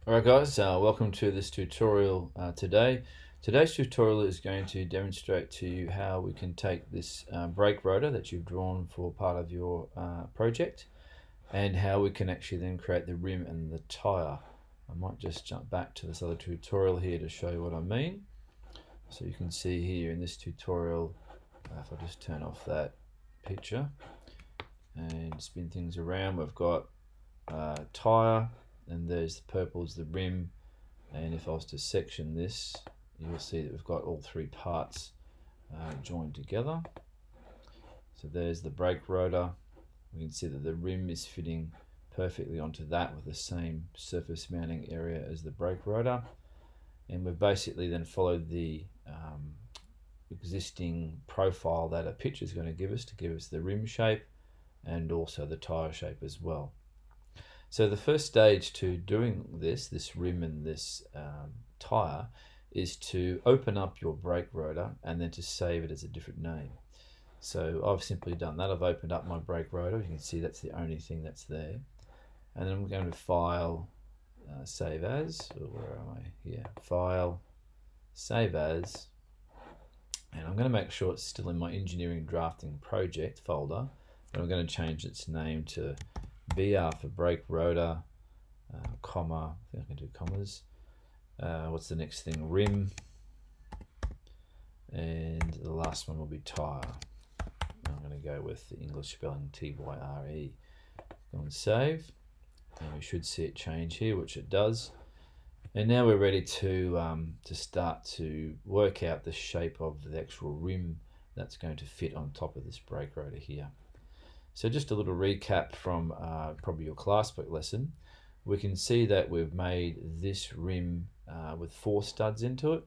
Alright guys, welcome to this tutorial today. Today's tutorial is going to demonstrate to you how we can take this brake rotor that you've drawn for part of your project and how we can actually then create the rim and the tyre. I might just jump back to this other tutorial here to show you what I mean. So you can see here in this tutorial, if I just turn off that picture and spin things around, we've got tyre, and there's the purple is the rim, and if I was to section this, you'll see that we've got all three parts joined together. So there's the brake rotor. We can see that the rim is fitting perfectly onto that with the same surface mounting area as the brake rotor, and we've basically then followed the existing profile that a picture is going to give us the rim shape and also the tyre shape as well. So the first stage to doing this rim and this tyre, is to open up your brake rotor and then to save it as a different name. So I've simply done that. I've opened up my brake rotor. You can see that's the only thing that's there. And then I'm going to File, Save As, or where am I? Here, File, Save As. And I'm going to make sure it's still in my Engineering Drafting Project folder. But I'm going to change its name to BR for brake rotor, comma, I think I can do commas. What's the next thing? Rim. And the last one will be tyre. I'm going to go with the English spelling Tyre. Go and save. And we should see it change here, which it does. And now we're ready to start to work out the shape of the actual rim that's going to fit on top of this brake rotor here. So just a little recap from probably your classbook lesson. We can see that we've made this rim with 4 studs into it.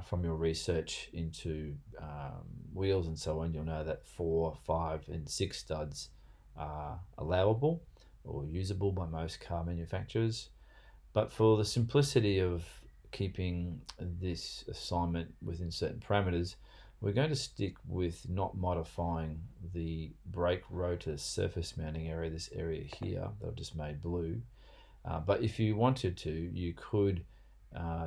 From your research into wheels and so on, you'll know that 4, 5 and 6 studs are allowable or usable by most car manufacturers. But for the simplicity of keeping this assignment within certain parameters, we're going to stick with not modifying the brake rotor surface mounting area, this area here that I've just made blue. But if you wanted to, you could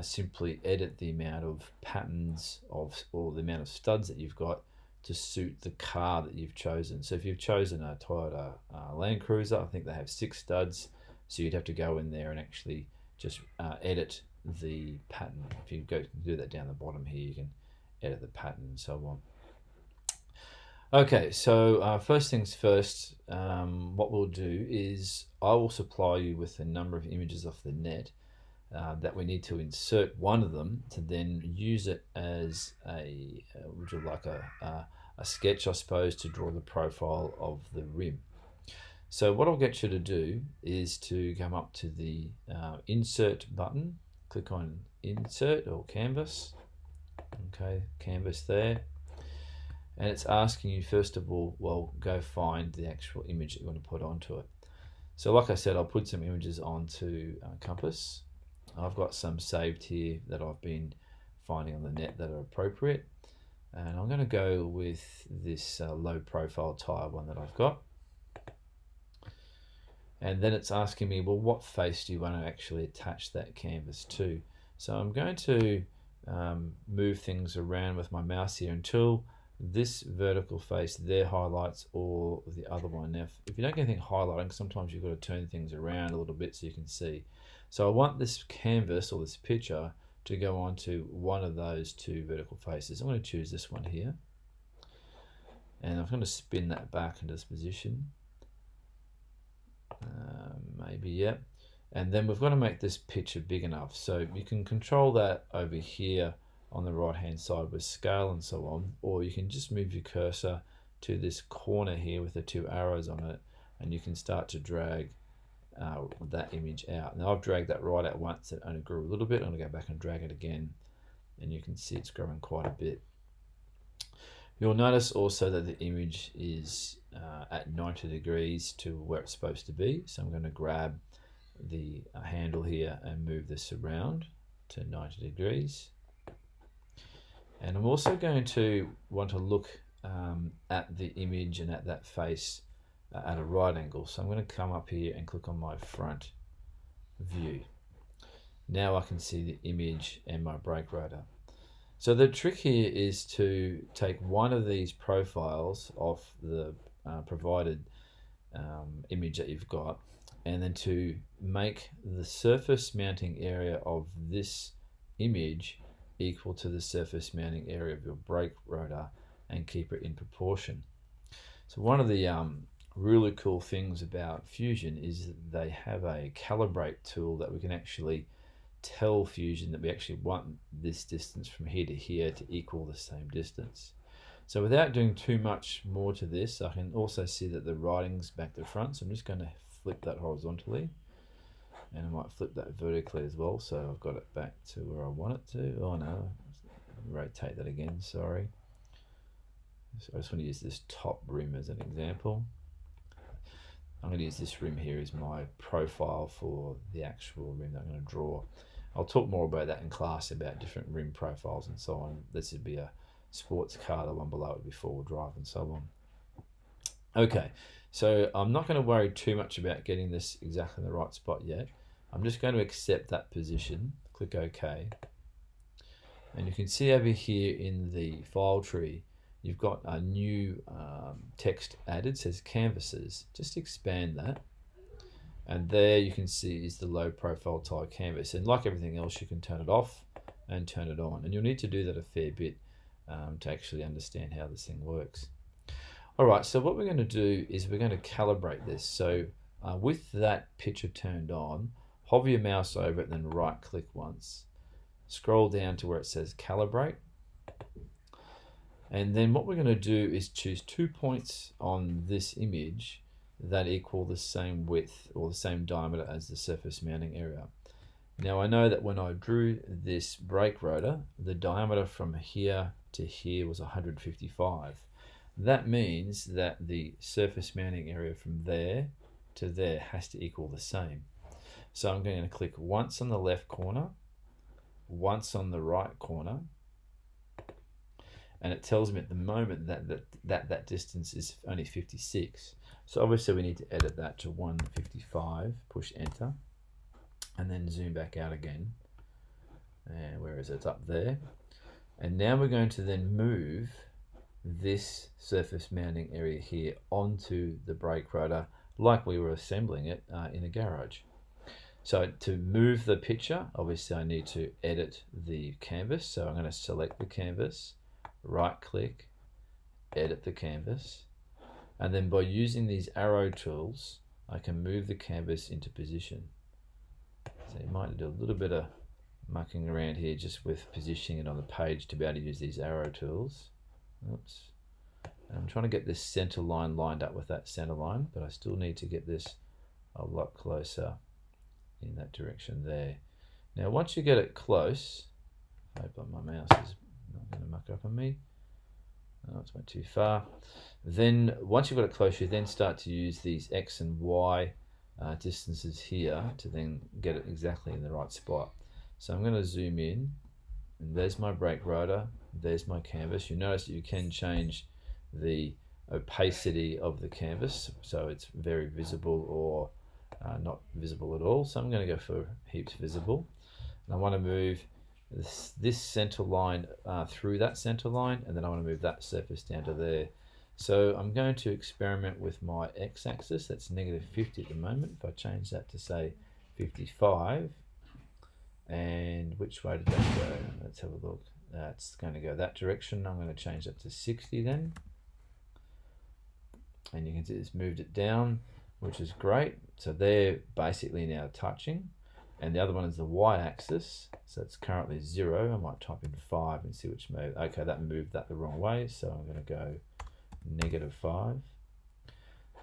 simply edit the amount of patterns or the amount of studs that you've got to suit the car that you've chosen. So if you've chosen a Toyota Land Cruiser, I think they have 6 studs. So you'd have to go in there and actually just edit the pattern. If you go do that down the bottom here, you can edit the pattern and so on. Okay, so first things first, what we'll do is I will supply you with a number of images off the net that we need to insert one of them to then use it as a sketch, I suppose, to draw the profile of the rim. So what I'll get you to do is to come up to the Insert button, click on Insert or Canvas. Okay, canvas there, and it's asking you first of all, well, go find the actual image that you want to put onto it. So like I said, I'll put some images onto Compass. I've got some saved here that I've been finding on the net that are appropriate, and I'm going to go with this low profile tyre one that I've got. And then it's asking me, well, what face do you want to actually attach that canvas to? So I'm going to move things around with my mouse here until this vertical face there highlights, or the other one. Now if you don't get anything highlighting, sometimes you've got to turn things around a little bit so you can see. So I want this canvas or this picture to go onto one of those 2 vertical faces. I'm going to choose this one here, and I'm going to spin that back into this position. Maybe, yeah. And then we've got to make this picture big enough. So you can control that over here on the right hand side with scale and so on, or you can just move your cursor to this corner here with the 2 arrows on it, and you can start to drag that image out. Now I've dragged that right out once, it only grew a little bit. I'm going to go back and drag it again, and you can see it's growing quite a bit. You'll notice also that the image is at 90 degrees to where it's supposed to be. So I'm going to grab the handle here and move this around to 90 degrees. And I'm also going to want to look at the image and at that face at a right angle. So I'm going to come up here and click on my front view. Now I can see the image and my brake rotor. So the trick here is to take one of these profiles off the provided image that you've got, and then to make the surface mounting area of this image equal to the surface mounting area of your brake rotor and keep it in proportion. So one of the really cool things about Fusion is that they have a calibrate tool that we can actually tell Fusion that we actually want this distance from here to here to equal the same distance. So without doing too much more to this, I can also see that the writing's back to front. So I'm just going to flip that horizontally, and I might flip that vertically as well. So I've got it back to where I want it to. Oh no, rotate that again, sorry. So I just want to use this top rim as an example. I'm going to use this rim here as my profile for the actual rim that I'm going to draw. I'll talk more about that in class, about different rim profiles and so on. This would be a sports car, the one below would be four-wheel drive and so on. Okay, so I'm not going to worry too much about getting this exactly in the right spot yet. I'm just going to accept that position, click OK. And you can see over here in the file tree, you've got a new text added, says canvases. Just expand that. And there you can see is the low profile Tyre canvas. And like everything else, you can turn it off and turn it on. And you'll need to do that a fair bit to actually understand how this thing works. All right, so what we're going to do is we're going to calibrate this. So with that picture turned on, hover your mouse over it, then right click once. Scroll down to where it says calibrate. And then what we're going to do is choose 2 points on this image that equal the same width or the same diameter as the surface mounting area. Now I know that when I drew this brake rotor, the diameter from here to here was 155. That means that the surface mounting area from there to there has to equal the same. So I'm going to click once on the left corner, once on the right corner, and it tells me at the moment that distance is only 56. So obviously we need to edit that to 155, push enter, and then zoom back out again. And where is it? It's up there. And now we're going to then move this surface mounting area here onto the brake rotor like we were assembling it in a garage. So to move the picture, obviously I need to edit the canvas. So I'm going to select the canvas, right click, edit the canvas, and then by using these arrow tools I can move the canvas into position. So you might do a little bit of mucking around here just with positioning it on the page to be able to use these arrow tools. Oops. And I'm trying to get this center line lined up with that center line, but I still need to get this a lot closer in that direction there. Now once you get it close, I hope my mouse is not going to muck up on me. Oh, it's went too far. Then once you've got it close, you then start to use these X and Y distances here to then get it exactly in the right spot. So I'm going to zoom in, and there's my brake rotor, there's my canvas. You notice that you can change the opacity of the canvas so it's very visible or not visible at all. So I'm going to go for heaps visible, and I want to move this center line through that center line, and then I want to move that surface down to there. So I'm going to experiment with my x-axis. That's -50 at the moment. If I change that to say 55, and which way did that go? Let's have a look. That's going to go that direction. I'm going to change that to 60 then, and you can see it's moved it down, which is great. So they're basically now touching. And the other one is the y-axis, so it's currently 0. I might type in 5 and see which move. Okay, that moved that the wrong way, so I'm going to go -5.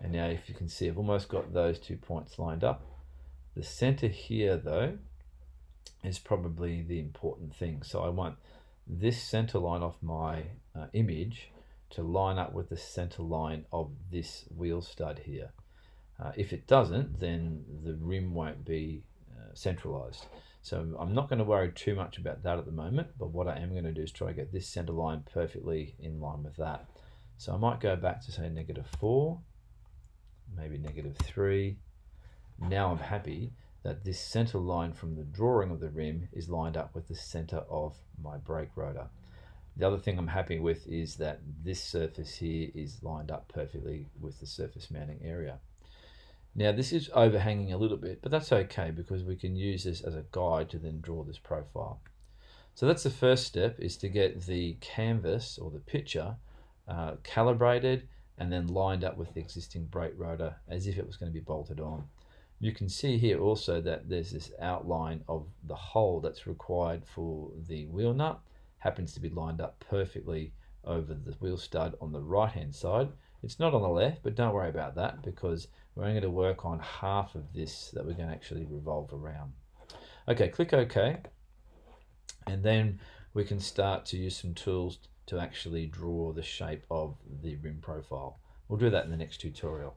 And now if you can see, I've almost got those 2 points lined up. The center here, though, is probably the important thing. So I want this center line off my image to line up with the center line of this wheel stud here. If it doesn't, then the rim won't be centralized. So I'm not going to worry too much about that at the moment, but what I am going to do is try to get this center line perfectly in line with that. So I might go back to say -4, maybe -3. Now I'm happy. that this center line from the drawing of the rim is lined up with the center of my brake rotor. The other thing I'm happy with is that this surface here is lined up perfectly with the surface mounting area. Now this is overhanging a little bit, but that's okay because we can use this as a guide to then draw this profile. So that's the first step, is to get the canvas or the picture calibrated and then lined up with the existing brake rotor as if it was going to be bolted on. You can see here also that there's this outline of the hole that's required for the wheel nut, happens to be lined up perfectly over the wheel stud on the right hand side. It's not on the left, but don't worry about that because we're only going to work on half of this that we're going to actually revolve around. Okay, click OK, and then we can start to use some tools to actually draw the shape of the rim profile. We'll do that in the next tutorial.